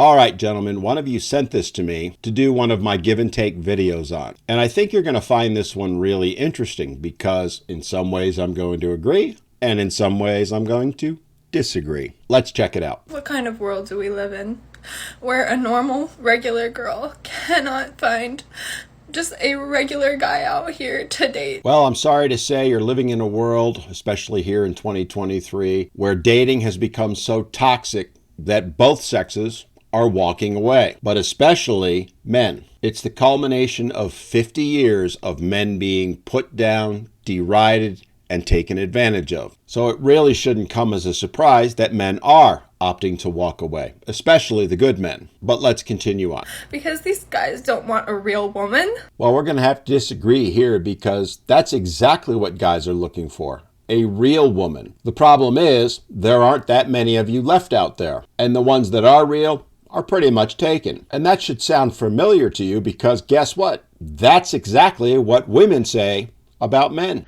All right, gentlemen, one of you sent this to me to do one of my give and take videos on. And I think you're going to find this one really interesting because in some ways I'm going to agree and in some ways I'm going to disagree. Let's check it out. What kind of world do we live in where a normal, regular girl cannot find just a regular guy out here to date? Well, I'm sorry to say you're living in a world, especially here in 2023, where dating has become so toxic that both sexes are walking away, but especially men. It's the culmination of 50 years of men being put down, derided, and taken advantage of. So it really shouldn't come as a surprise that men are opting to walk away, especially the good men. But let's continue on. Because these guys don't want a real woman. Well, we're going to have to disagree here because that's exactly what guys are looking for. A real woman. The problem is there aren't that many of you left out there. And the ones that are real are pretty much taken. And that should sound familiar to you because guess what? That's exactly what women say about men.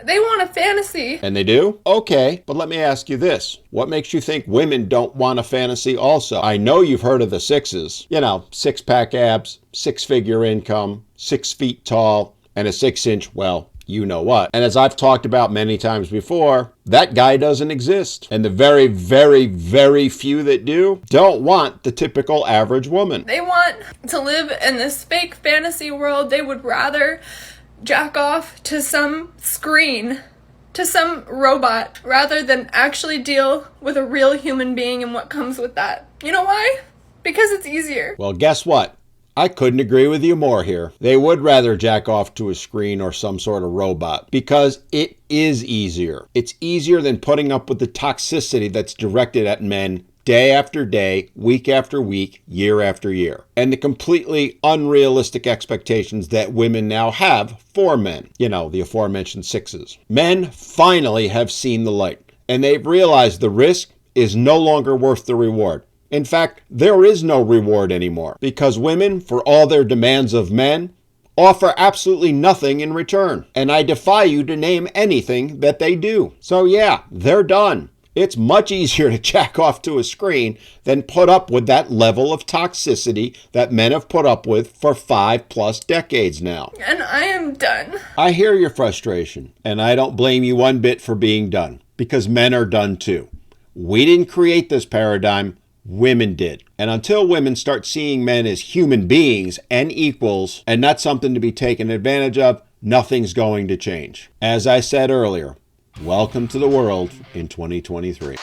They want a fantasy. And they do? Okay, but let me ask you this. What makes you think women don't want a fantasy also? I know you've heard of the sixes. You know, six-pack abs, six-figure income, 6 feet tall, and a 6-inch, well, you know what. And as I've talked about many times before, that guy doesn't exist. And the very, very, very few that do don't want the typical average woman. They want to live in this fake fantasy world. They would rather jack off to some screen, to some robot, rather than actually deal with a real human being and what comes with that. You know why? Because it's easier. Well, guess what? I couldn't agree with you more here. They would rather jack off to a screen or some sort of robot because it is easier. It's easier than putting up with the toxicity that's directed at men day after day, week after week, year after year. And the completely unrealistic expectations that women now have for men. You know, the aforementioned sixes. Men finally have seen the light. And they've realized the risk is no longer worth the reward. In fact, there is no reward anymore. Because women, for all their demands of men, offer absolutely nothing in return. And I defy you to name anything that they do. So yeah, they're done. It's much easier to jack off to a screen than put up with that level of toxicity that men have put up with for 5+ decades now. And I am done. I hear your frustration, and I don't blame you one bit for being done, because men are done too. We didn't create this paradigm, women did. And until women start seeing men as human beings and equals, and not something to be taken advantage of, nothing's going to change. As I said earlier, welcome to the world in 2023.